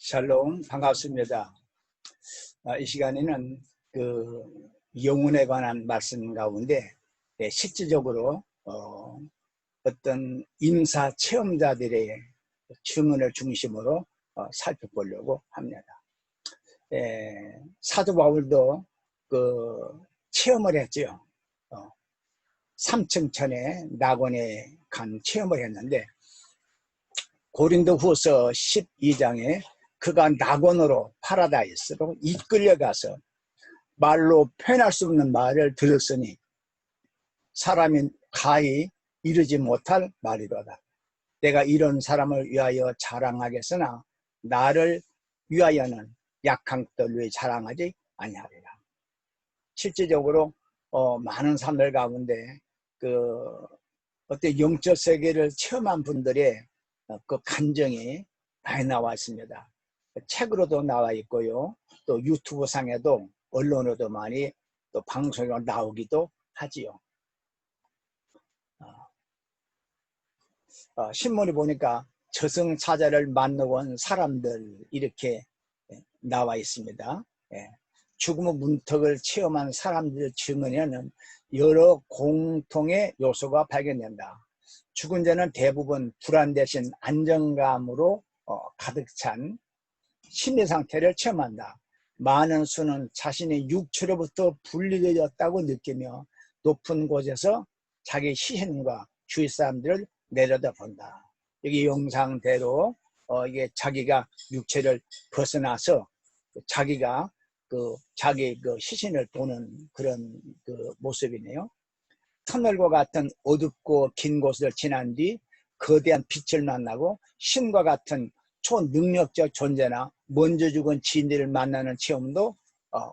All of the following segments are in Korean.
샬롬, 반갑습니다. 이 시간에는 영혼에 관한 말씀 가운데 실질적으로 어떤 인사 체험자들의 증언을 중심으로 살펴보려고 합니다. 사도 바울도 체험을 했죠. 3층천에 낙원에 간 체험을 했는데, 고린도후서 12장에 그가 낙원으로 파라다이스로 이끌려가서 말로 표현할 수 없는 말을 들었으니 사람이 가히 이르지 못할 말이로다. 내가 이런 사람을 위하여 자랑하겠으나 나를 위하여는 약한 것들 위해 자랑하지 아니하리라. 실질적으로 많은 사람들 가운데 어떤 영적 세계를 체험한 분들의 그 간증이 많이 나와 있습니다. 책으로도 나와 있고요, 또 유튜브 상에도 언론에도 많이 또 방송에 나오기도 하지요. 신문에 보니까 저승사자를 만나온 사람들 이렇게 나와 있습니다. 죽음의 문턱을 체험한 사람들 증언에는 여러 공통의 요소가 발견된다. 죽은 자는 대부분 불안 대신 안정감으로 가득 찬 심리 상태를 체험한다. 많은 수는 자신의 육체로부터 분리되었다고 느끼며 높은 곳에서 자기 시신과 주위 사람들을 내려다본다. 여기 영상대로 이게 자기가 육체를 벗어나서 자기가 자기 시신을 보는 그런 모습이네요. 터널과 같은 어둡고 긴 곳을 지난 뒤 거대한 빛을 만나고 신과 같은 초능력적 존재나 먼저 죽은 지인들을 만나는 체험도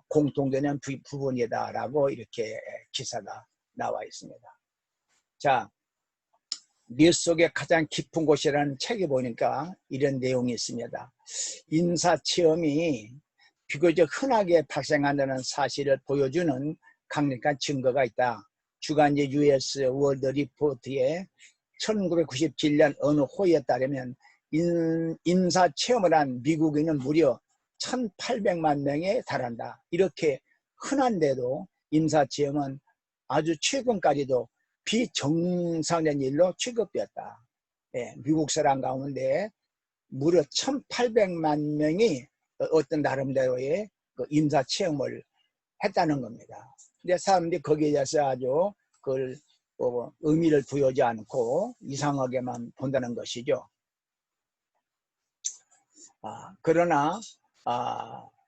공통되는 부분이다라고 이렇게 기사가 나와 있습니다. 자, 뇌 속의 가장 깊은 곳이라는 책에 보니까 이런 내용이 있습니다. 인사체험이 비교적 흔하게 발생한다는 사실을 보여주는 강력한 증거가 있다. 주간지 US 월드 리포트에 1997년 어느 호에 따르면 인사체험을 한 미국인은 무려 1800만 명에 달한다. 이렇게 흔한데도 인사체험은 아주 최근까지도 비정상적인 일로 취급되었다. 미국 사람 가운데 무려 1800만 명이 어떤 나름대로의 인사체험을 했다는 겁니다. 근데 사람들이 거기에 대해서 아주 그걸 의미를 부여하지 않고 이상하게만 본다는 것이죠. 그러나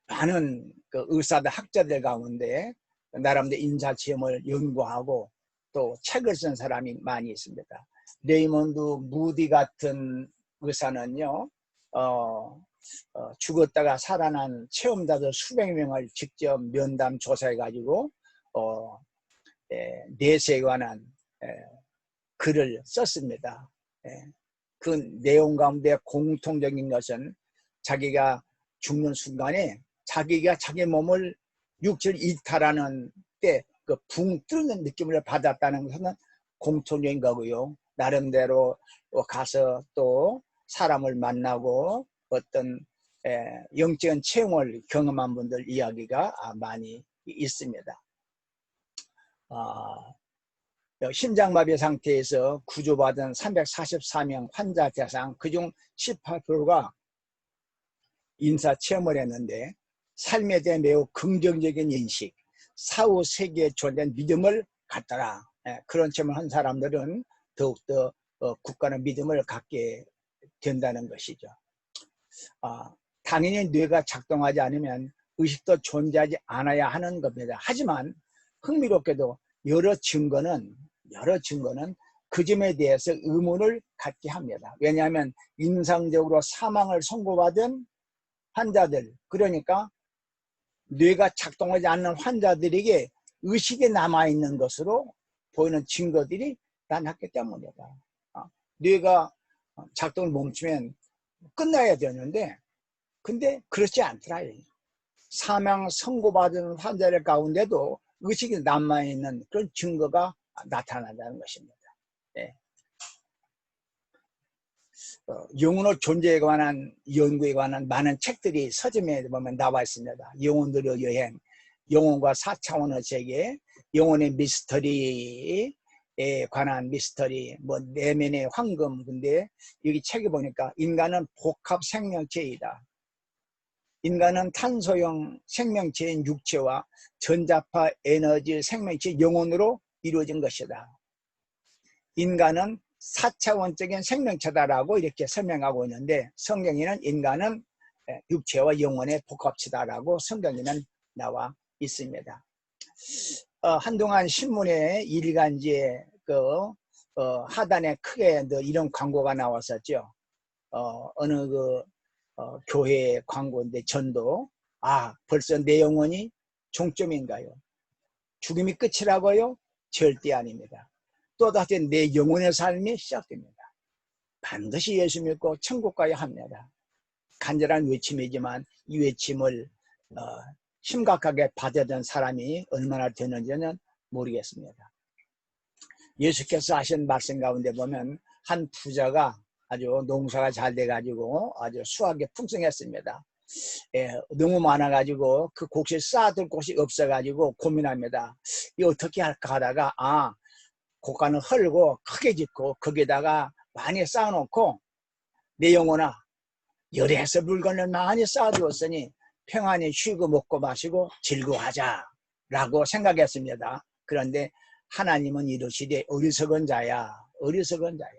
많은 의사들, 학자들 가운데 나름대로 인사체험을 연구하고 또 책을 쓴 사람이 많이 있습니다. 레이먼드 무디 같은 의사는요, 죽었다가 살아난 체험자들 수백 명을 직접 면담 조사해 가지고 내세에 관한 글을 썼습니다. 그 내용 가운데 공통적인 것은 자기가 죽는 순간에 자기가 자기 몸을 육체를 이탈하는 때 붕 뜨는 느낌을 받았다는 것은 공통적인 거고요. 나름대로 가서 또 사람을 만나고 어떤 영적인 체험을 경험한 분들 이야기가 많이 있습니다. 심장마비 상태에서 구조받은 344명 환자 대상 그중 18%가 인사체험을 했는데 삶에 대해 매우 긍정적인 인식, 사후 세계에 존재한 믿음을 갖더라. 그런 체험을 한 사람들은 더욱더 굳건한 믿음을 갖게 된다는 것이죠. 당연히 뇌가 작동하지 않으면 의식도 존재하지 않아야 하는 겁니다. 하지만 흥미롭게도 여러 증거는 그 점에 대해서 의문을 갖게 합니다. 왜냐하면 임상적으로 사망을 선고받은 환자들, 그러니까 뇌가 작동하지 않는 환자들에게 의식이 남아있는 것으로 보이는 증거들이 나타났기 때문이다. 뇌가 작동을 멈추면 끝나야 되는데 근데 그렇지 않더라. 사망 선고받은 환자들 가운데도 의식이 남아있는 그런 증거가 나타난다는 것입니다. 영혼의 존재에 관한 연구에 관한 많은 책들이 서점에 보면 나와 있습니다. 영혼들의 여행, 영혼과 4차원의 세계, 영혼의 미스터리에 관한 미스터리, 뭐 내면의 황금. 근데 여기 책에 보니까 인간은 복합 생명체이다. 인간은 탄소형 생명체인 육체와 전자파 에너지 생명체 영혼으로 이루어진 것이다. 인간은 4차원적인 생명체다라고 이렇게 설명하고 있는데, 성경에는 인간은 육체와 영혼의 복합체다라고 성경에는 나와 있습니다. 한동안 신문에 일간지에 하단에 크게 이런 광고가 나왔었죠. 어느 교회 광고인데, 전도. 벌써 내 영혼이 종점인가요? 죽음이 끝이라고요? 절대 아닙니다. 또다시 내 영혼의 삶이 시작됩니다. 반드시 예수 믿고 천국 가야 합니다. 간절한 외침이지만 이 외침을 심각하게 받아든 사람이 얼마나 되는지는 모르겠습니다. 예수께서 하신 말씀 가운데 보면 한 부자가 아주 농사가 잘 돼가지고 아주 수확이 풍성했습니다. 너무 많아가지고 그 곡식 쌓아둘 곳이 없어가지고 고민합니다. 이거 어떻게 할까 하다가 고간을 헐고 크게 짓고 거기다가 많이 쌓아놓고, 내 영혼아, 열에서 물건을 많이 쌓아두었으니 평안히 쉬고 먹고 마시고 즐거워하자 라고 생각했습니다. 그런데 하나님은 이르시되 어리석은 자야, 어리석은 자야,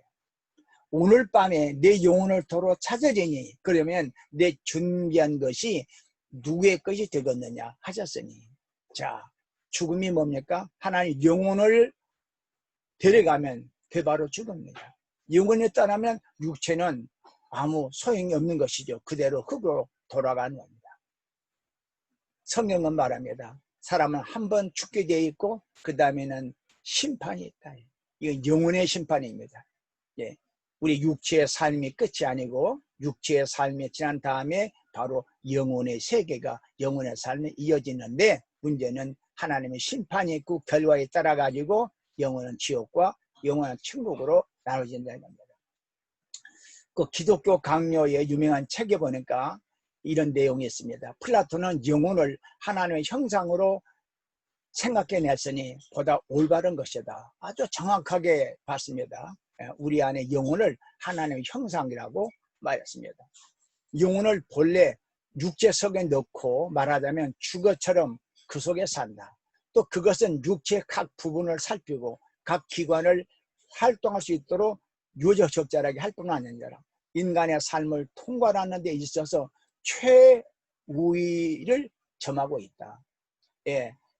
오늘 밤에 내 영혼을 도로 찾으리니 그러면 내 준비한 것이 누구의 것이 되겠느냐 하셨으니. 자, 죽음이 뭡니까? 하나님 영혼을 데려가면 그 바로 죽음입니다. 영혼이 떠나면 육체는 아무 소용이 없는 것이죠. 그대로 흙으로 돌아가는 겁니다. 성경은 말합니다. 사람은 한 번 죽게 되어 있고 그 다음에는 심판이 있다. 이건 영혼의 심판입니다. 우리 육체의 삶이 끝이 아니고 육체의 삶이 지난 다음에 바로 영혼의 세계가, 영혼의 삶이 이어지는데, 문제는 하나님의 심판이 있고 결과에 따라 가지고 영혼은 지옥과 영혼은 천국으로 나눠진다는 겁니다. 그 기독교 강요의 유명한 책에 보니까 이런 내용이 있습니다. 플라톤은 영혼을 하나님의 형상으로 생각해냈으니 보다 올바른 것이다. 아주 정확하게 봤습니다. 우리 안에 영혼을 하나님의 형상이라고 말했습니다. 영혼을 본래 육체 속에 넣고 말하자면 주거처럼 그 속에 산다. 또 그것은 육체의 각 부분을 살피고 각 기관을 활동할 수 있도록 요적적절하게 활동하는 자라. 인간의 삶을 통과하는 데 있어서 최우위를 점하고 있다.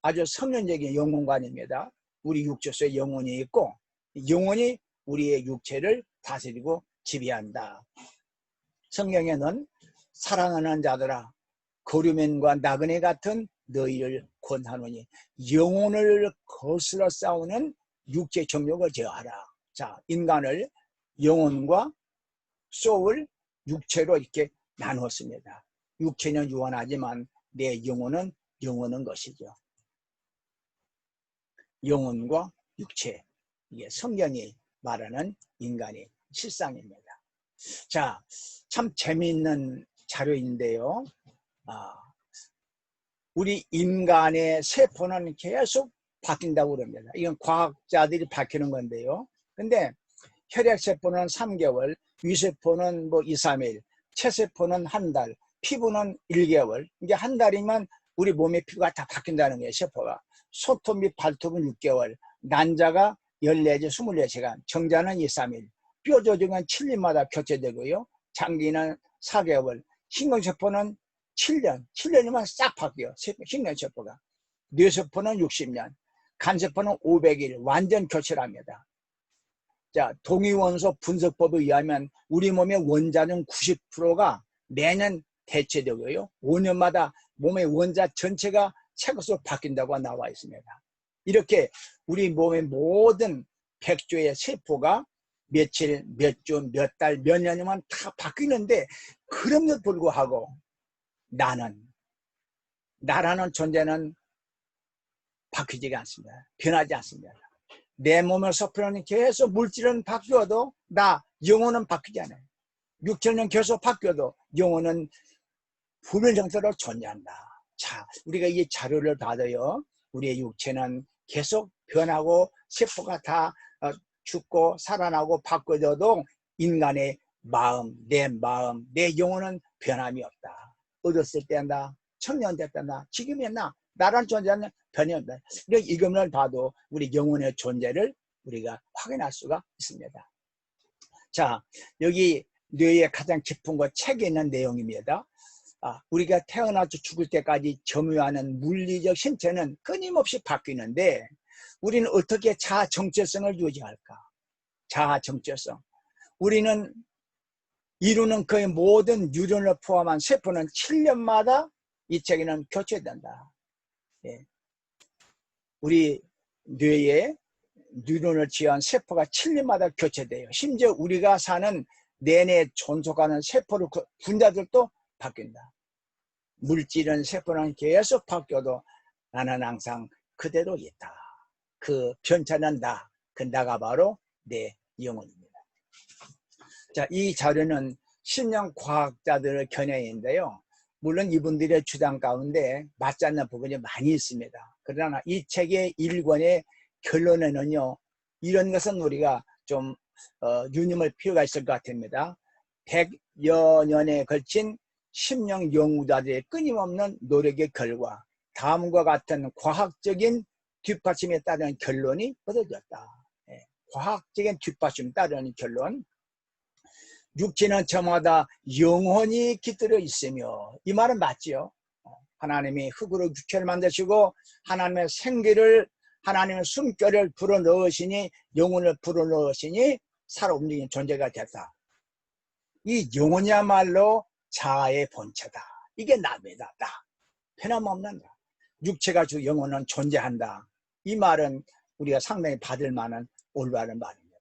아주 성령적인 영혼관입니다. 우리 육체 속에 영혼이 있고 영혼이 우리의 육체를 다스리고 지배한다. 성경에는 사랑하는 자들아, 거류맨과 나그네 같은 너희를 권하노니 영혼을 거스러 싸우는 육체 정욕을 제어하라. 자, 인간을 영혼과 소울, 육체로 이렇게 나누었습니다. 육체는 유한하지만 내 영혼은 영원한 것이죠. 영혼과 육체, 이게 성경이 말하는 인간의 실상입니다. 자, 참 재미있는 자료인데요. 우리 인간의 세포는 계속 바뀐다고 그럽니다. 이건 과학자들이 밝히는 건데요. 근데 혈액세포는 3개월, 위세포는 2, 3일, 체세포는 한 달, 피부는 1개월. 이게 한 달이면 우리 몸의 피부가 다 바뀐다는 거예요, 세포가. 소톱 및 발톱은 6개월, 난자가 14제, 24시간, 정자는 2, 3일, 뼈 조직은 7일마다 교체되고요. 장기는 4개월, 신경세포는 7년이면 싹 바뀌어요. 신경세포가. 뇌세포는 60년, 간세포는 500일 완전 교체를 합니다. 자, 동위원소 분석법에 의하면 우리 몸의 원자는 90%가 매년 대체되고요. 5년마다 몸의 원자 전체가 새 것으로 바뀐다고 나와 있습니다. 이렇게 우리 몸의 모든 100조의 세포가 며칠, 몇 주, 몇 달, 몇 년이면 다 바뀌는데, 그럼에도 불구하고 나라는 존재는 바뀌지가 않습니다. 변하지 않습니다. 내 몸에서 표현이 계속 물질은 바뀌어도 나 영혼은 바뀌지 않아요. 육체는 계속 바뀌어도 영혼은 불멸정토로 존재한다. 자, 우리가 이 자료를 받아요. 우리의 육체는 계속 변하고 세포가 다 죽고 살아나고 바뀌어져도 인간의 마음, 내 영혼은 변함이 없다. 어렸을 때나 청년 때나 지금이나 나란 존재는 변함이 없다. 이것을 봐도 우리 영혼의 존재를 우리가 확인할 수가 있습니다. 자, 여기 뇌의 가장 깊은 곳 책에 있는 내용입니다. 우리가 태어나서 죽을 때까지 점유하는 물리적 신체는 끊임없이 바뀌는데 우리는 어떻게 자아 정체성을 유지할까? 자아 정체성. 우리는 이루는 거의 모든 뉴런을 포함한 세포는 7년마다 이 책에는 교체된다. 예. 우리 뇌에 뉴런을 지어한 세포가 7년마다 교체돼요. 심지어 우리가 사는 내내 존속하는 세포를 분자들도 바뀐다. 물질은 세포는 계속 바뀌어도 나는 항상 그대로 있다. 그 변천한 나, 그 나가 바로 내 영혼입니다. 자, 이 자료는 신령 과학자들의 견해인데요. 물론 이분들의 주장 가운데 맞지 않는 부분이 많이 있습니다. 그러나 이 책의 1권의 결론에는요, 이런 것은 우리가 좀 유념할 필요가 있을 것 같습니다. 100여 년에 걸친 심령 연구자들의 끊임없는 노력의 결과 다음과 같은 과학적인 뒷받침에 따른 결론이 얻어졌다. 과학적인 뒷받침에 따른 결론. 육체는 저마다 영혼이 깃들어 있으며, 이 말은 맞지요. 하나님이 흙으로 육체를 만드시고 하나님의 생기를, 하나님의 숨결을 불어넣으시니, 영혼을 불어넣으시니 살아 움직이는 존재가 됐다. 이 영혼이야말로 자아의 본체다. 이게 나입니다. 나. 변함없는 나. 육체가 주 영혼은 존재한다. 이 말은 우리가 상당히 받을 만한 올바른 말입니다.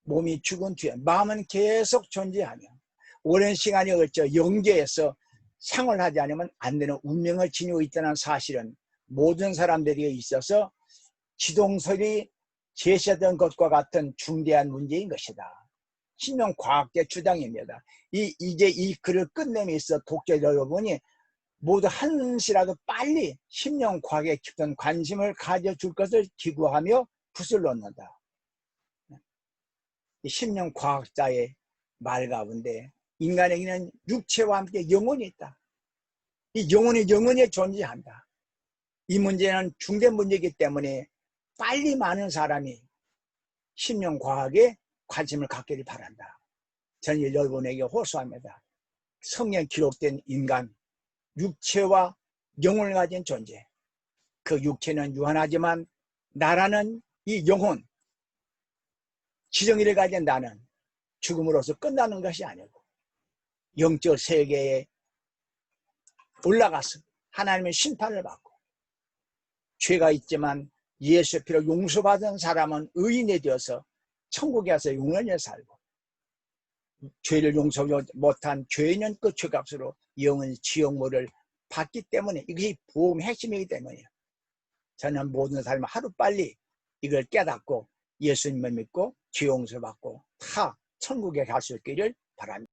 몸이 죽은 뒤에 마음은 계속 존재하며 오랜 시간이 걸쳐 영계에서 생활하지 않으면 안 되는 운명을 지니고 있다는 사실은 모든 사람들에게 있어서 지동설이 제시하던 것과 같은 중대한 문제인 것이다. 신명 과학계 주장입니다. 이제 이 글을 끝내면서 독자 여러분이 모두 한시라도 빨리 신명 과학에 깊은 관심을 가져줄 것을 기구하며 붓을 놓는다. 신명 과학자의 말 가운데 인간에게는 육체와 함께 영혼이 있다. 이 영혼이 영원히 존재한다. 이 문제는 중대 문제이기 때문에 빨리 많은 사람이 신명 과학에 관심을 갖기를 바란다. 저는 여러분에게 호소합니다. 성경에 기록된 인간, 육체와 영혼을 가진 존재. 그 육체는 유한하지만 나라는 이 영혼, 지정의를 가진 나는 죽음으로써 끝나는 것이 아니고 영적 세계에 올라가서 하나님의 심판을 받고, 죄가 있지만 예수의 피로 용서받은 사람은 의인이 되어서 천국에 가서 영원히 살고, 죄를 용서하지 못한 죄인은 그 죄값으로 영원히 지옥물을 받기 때문에, 이것이 복음의 핵심이기 때문에 저는 모든 사람은 하루빨리 이걸 깨닫고 예수님을 믿고 죄 용서받고 다 천국에 갈 수 있기를 바랍니다.